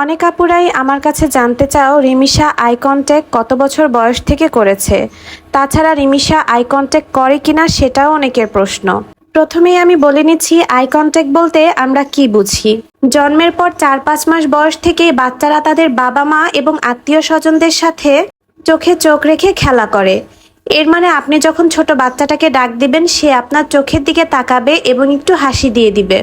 অনেক আপুরাই আমার কাছে জানতে চাও রিমিশা আই কন্ট্যাক্ট কত বছর বয়স থেকে করেছে। তাছাড়া রিমিশা আই কন্ট্যাক্ট করে কিনা সেটাও অনেকের প্রশ্ন। প্রথমেই আমি বলে নিচ্ছি আই কন্ট্যাক্ট বলতে আমরা কি বুঝি। জন্মের পর 4-5 মাস বয়স থেকেই বাচ্চারা তাদের বাবা মা এবং আত্মীয় স্বজনদের সাথে চোখে চোখ রেখে খেলা করে। এর মানে আপনি যখন ছোট বাচ্চাটাকে ডাক দিবেন সে আপনার চোখের দিকে তাকাবে এবং একটু হাসি দিয়ে দিবে।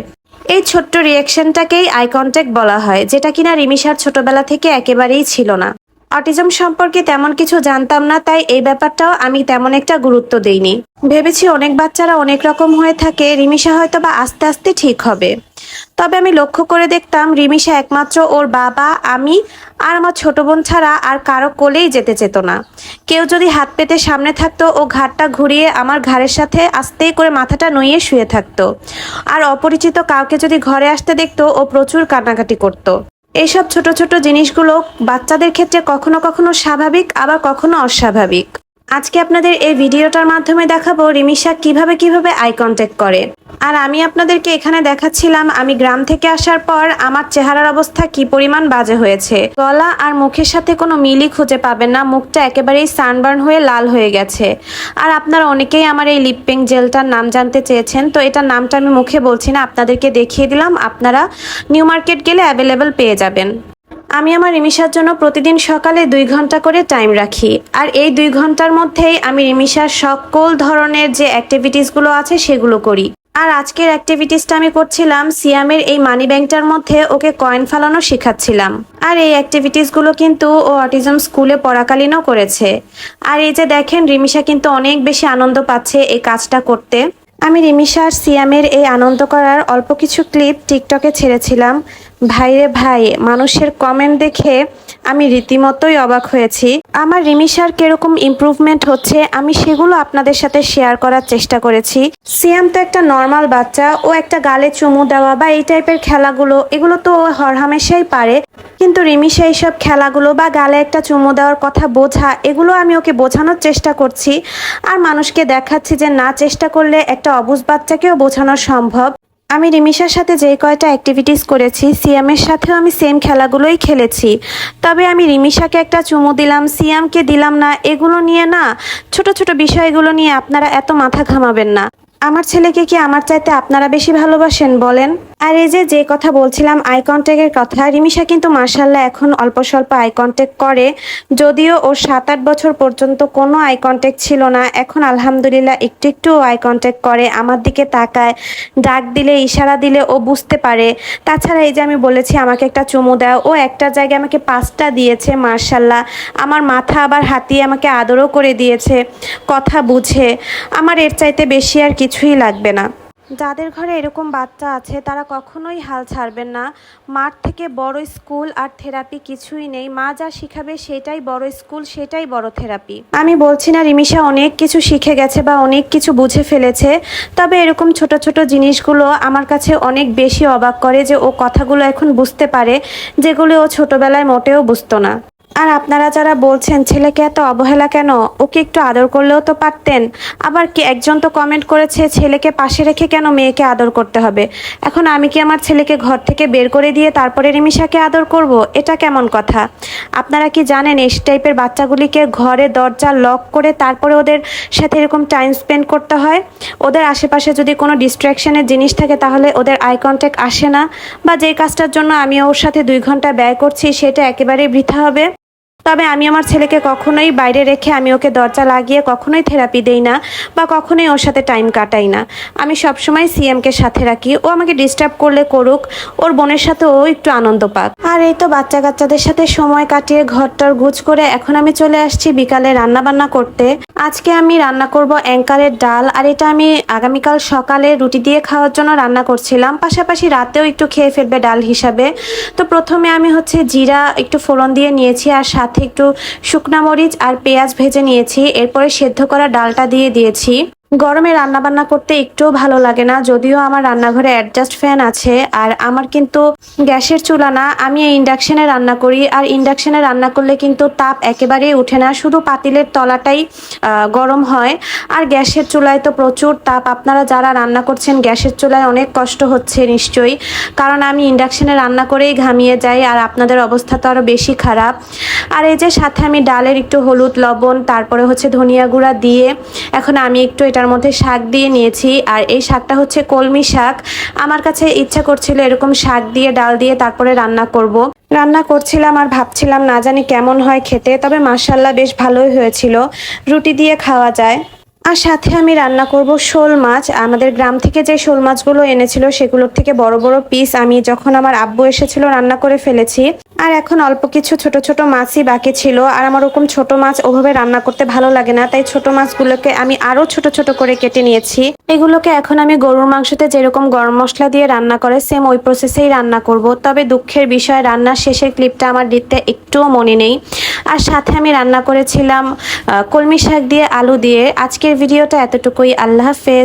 এই ছোট্ট রিয়াকশনটাকেই আই কন্ট্যাক্ট বলা হয়, যেটা কিনা রিমিশার ছোটবেলা থেকে একেবারেই ছিল না। অটিজম সম্পর্কে তেমন কিছু জানতাম না, তাই এই ব্যাপারটাও আমি তেমন একটা গুরুত্ব দেইনি। ভেবেছি অনেক বাচ্চারা অনেক রকম হয়ে থাকে, রিমিশা হয়তো বা আস্তে আস্তে ঠিক হবে। তবে আমি লক্ষ্য করে দেখতাম রিমিশা একমাত্র ওর বাবা, আমি আর আমার ছোট বোন ছাড়া আর কারো কোলেই যেতে চেত না। কেউ যদি হাত পেতে সামনে থাকতো ও ঘাড়টা ঘুরিয়ে আমার ঘাড়ের সাথে আস্তে করে মাথাটা নুইয়ে শুয়ে থাকতো। আর অপরিচিত কাউকে যদি ঘরে আসতে দেখতো ও প্রচুর কান্নাকাটি করতো। এইসব ছোট ছোট জিনিসগুলো বাচ্চাদের ক্ষেত্রে কখনো কখনো স্বাভাবিক, আবার কখনো অস্বাভাবিক। আজকে আপনাদের এই ভিডিওটার মাধ্যমে দেখাবো রিমিশা কিভাবে কিভাবে আই কন্ট্যাক্ট করে। আর আমি আপনাদেরকে এখানে দেখাচ্ছিলাম আমি গ্রাম থেকে আসার পর আমার চেহারার অবস্থা কি পরিমাণ বাজে হয়েছে। গলা আর মুখের সাথে কোনো মিলই খুঁজে পাবেন না, মুখটা একেবারেই সানবার্ন হয়ে লাল হয়ে গেছে। আর আপনারা অনেকেই আমার এই লিপ পেইন্ট জেলটার নাম জানতে চেয়েছেন, তো এটার নামটা আমি মুখে বলছি না, আপনাদেরকে দেখিয়ে দিলাম। আপনারা নিউ মার্কেট গেলে অ্যাভেলেবেল পেয়ে যাবেন। আমি আমার রিমিশার জন্য প্রতিদিন সকালে 2 ঘন্টা করে টাইম রাখি, আর এই 2 ঘন্টার মধ্যেই আমি রিমিশার সকল ধরনের যে অ্যাক্টিভিটিসগুলো আছে সেগুলো করি। আর আজকের অ্যাক্টিভিটিসটা আমি করছিলাম সিয়ামের এই মানি ব্যাংকটার মধ্যে ওকে কয়েন ফালানো শেখাচ্ছিলাম। আর এই অ্যাক্টিভিটিসগুলো কিন্তু ও অটিজম স্কুলে পড়াকালীনও করেছে। আর এই যে দেখেন রিমিশা কিন্তু অনেক বেশি আনন্দ পাচ্ছে এই কাজটা করতে। আমি রিমিশা আর সিয়ামের এই আনন্দ করার অল্প কিছু ক্লিপ টিকটকে ছেড়েছিলাম। ভাইরে ভাই, মানুষের কমেন্ট দেখে আমি রীতিমতোই অবাক হয়েছি। আমার রিমিশার কিরকম ইমপ্রুভমেন্ট হচ্ছে আমি সেগুলো আপনাদের সাথে শেয়ার করার চেষ্টা করেছি। সিয়াম তো একটা নর্মাল বাচ্চা, ও একটা গালে চুমু দেওয়া বা এই টাইপের খেলাগুলো এগুলো তো ও হরহামেশাই পারে। কিন্তু রিমিশা এইসব খেলাগুলো বা গালে একটা চুমু দেওয়ার কথা বোঝা, এগুলো আমি ওকে বোঝানোর চেষ্টা করছি। আর মানুষকে দেখাচ্ছি যে না, চেষ্টা করলে একটা অবুঝ বাচ্চাকেও বোঝানো সম্ভব। আমি রিমিশার সাথে যে কয়টা অ্যাক্টিভিটিস করেছি সিয়ামের সাথেও আমি সেম খেলাগুলোই খেলেছি। তবে আমি রিমিশাকে একটা চুমু দিলাম, সিয়ামকে দিলাম না, এগুলো নিয়ে না, ছোট ছোট বিষয়গুলো নিয়ে আপনারা এত মাথা ঘামাবেন না। আমার ছেলেকে কি আমার চাইতে আপনারা বেশি ভালোবাসেন বলেন? আর এই যে কথা বলছিলাম আই কন্ট্যাক্টের কথা, রিমিশা কিন্তু মার্শাল্লাহ এখন অল্প স্বল্প আই কন্ট্যাক্ট করে। যদিও ওর 7-8 বছর পর্যন্ত কোনো আই কন্ট্যাক্ট ছিল না, এখন আলহামদুলিল্লাহ একটু একটু আই কন্ট্যাক্ট করে, আমার দিকে তাকায়, ডাক দিলে ইশারা দিলে ও বুঝতে পারে। তাছাড়া এই যে আমি বলেছি আমাকে একটা চুমু দাও, ও একটা জায়গায় আমাকে 5টা দিয়েছে মার্শাল্লাহ। আমার মাথা আবার হাতিয়ে আমাকে আদরও করে দিয়েছে, কথা বুঝে। আমার এর চাইতে বেশি আর কিছুই লাগবে না। যাদের ঘরে এরকম বাচ্চা আছে তারা কখনোই হাল ছাড়বেন না। মাঠ থেকে বড় স্কুল আর থেরাপি কিছুই নেই, মা যা শিখাবে সেটাই বড় স্কুল, সেটাই বড় থেরাপি। আমি বলছি না রিমিশা অনেক কিছু শিখে গেছে বা অনেক কিছু বুঝে ফেলেছে, তবে এরকম ছোট ছোট জিনিসগুলো আমার কাছে অনেক বেশি অবাক করে যে ও কথাগুলো এখন বুঝতে পারে, যেগুলো ও ছোটবেলায় মোটেও বুঝতো না। আর আপনারা যারা বলছেন ছেলেকে এত অবহেলা কেন, ওকে একটু আদর করলেও তো পারতেন। আবার কি একজন তো কমেন্ট করেছে ছেলেকে পাশে রেখে কেন মেয়েকে আদর করতে হবে। এখন আমি কি আমার ছেলেকে ঘর থেকে বের করে দিয়ে তারপরে রিমিশাকে আদর করব? এটা কেমন কথা? আপনারা কি জানেন এই টাইপের বাচ্চাগুলিকে ঘরে দরজা লক করে তারপরে ওদের সাথে এরকম টাইম স্পেন্ড করতে হয়? ওদের আশেপাশে যদি কোনো ডিস্ট্র্যাকশনের জিনিস থাকে তাহলে ওদের আই কন্ট্যাক্ট আসে না, বা যেই কাজটার জন্য আমি ওর সাথে 2 ঘন্টা ব্যয় করছি সেটা একেবারেই বৃথা হবে। তবে আমি আমার ছেলেকে কখনোই বাইরে রেখে আমি ওকে দরজা লাগিয়ে কখনোই থেরাপি দেই না, বা কখনোই ওর সাথে টাইম কাটাই না। আমি সবসময় সিএমকে সাথে রাখি, ও আমাকে ডিস্টার্ব করলে করুক, ওর বোনের সাথে ও একটু আনন্দ পাক। আর এই তো বাচ্চা কাচ্চাদের সাথে সময় কাটিয়ে ঘরটার গুছ করে এখন আমি চলে আসছি বিকালে রান্না বান্না করতে। আজকে আমি রান্না করব অ্যাঙ্কারের ডাল, আর এটা আমি আগামীকাল সকালে রুটি দিয়ে খাওয়ার জন্য রান্না করছিলাম, পাশাপাশি রাতেও একটু খেয়ে ফেলবে ডাল হিসাবে। তো প্রথমে আমি জিরা একটু ফোড়ন দিয়ে নিয়েছি, আর সাথে একটু শুকনা মরিচ আর পেঁয়াজ ভেজে নিয়েছি। এরপরে সেদ্ধ করা ডালটা দিয়ে দিয়েছি। গরমে রান্নাবান্না করতে একটুও ভালো লাগে না, যদিও আমার রান্নাঘরে অ্যাডজাস্ট ফ্যান আছে। আর আমার কিন্তু গ্যাসের চুলা না, আমি ইন্ডাকশনে রান্না করি। আর ইন্ডাকশনে রান্না করলে কিন্তু তাপ একেবারেই ওঠে না, শুধু পাতিলের তলাটাই গরম হয়। আর গ্যাসের চুলায় তো প্রচুর তাপ। আপনারা যারা রান্না করছেন গ্যাসের চুলায় অনেক কষ্ট হচ্ছে নিশ্চয়ই, কারণ আমি ইন্ডাকশনে রান্না করেই ঘামিয়ে যাই। আর আপনাদের অবস্থা তো আরও বেশি খারাপ। আর এই যে সাথে আমি ডালের একটু হলুদ লবণ তারপরে হচ্ছে ধনিয়া গুঁড়া দিয়ে এখন আমি একটু এটার মধ্যে শাক দিয়ে নিয়েছি। আর এই শাকটা হচ্ছে কলমি শাক। আমার কাছে ইচ্ছা করছিল এরকম শাক দিয়ে ডাল দিয়ে তারপরে রান্না করব। রান্না করছিলাম আর ভাবছিলাম না জানি কেমন হয় খেতে, তবে মাশাল্লাহ বেশ ভালোই হয়েছিল, রুটি দিয়ে খাওয়া যায়। আর সাথে আমি রান্না করব শোল মাছ। আমাদের গ্রাম থেকে যে শোল মাছগুলো এনেছিল সেগুলোর থেকে বড় বড় পিস আমি যখন আমার আব্বু এসেছিল রান্না করে ফেলেছি। আর এখন অল্প কিছু ছোট ছোট মাছই বাকি ছিল। আর আমার ওরকম ছোট মাছ ওভাবে রান্না করতে ভালো লাগে না, তাই ছোট মাছগুলোকে আমি আরো ছোট ছোট করে কেটে নিয়েছি। এগুলোকে এখন আমি গরুর মাংসতে যেরকম গরম মশলা দিয়ে রান্না করে সেম ওই প্রসেসেই রান্না করব। তবে দুঃখের বিষয় রান্নার শেষের ক্লিপটা আমার দিতে একটুও মনে নেই। আর সাথে আমি রান্না করেছিলাম কলমি শাক দিয়ে আলু দিয়ে। আজকের ভিডিওটা এতটুকুই। আল্লাহ হাফেজ।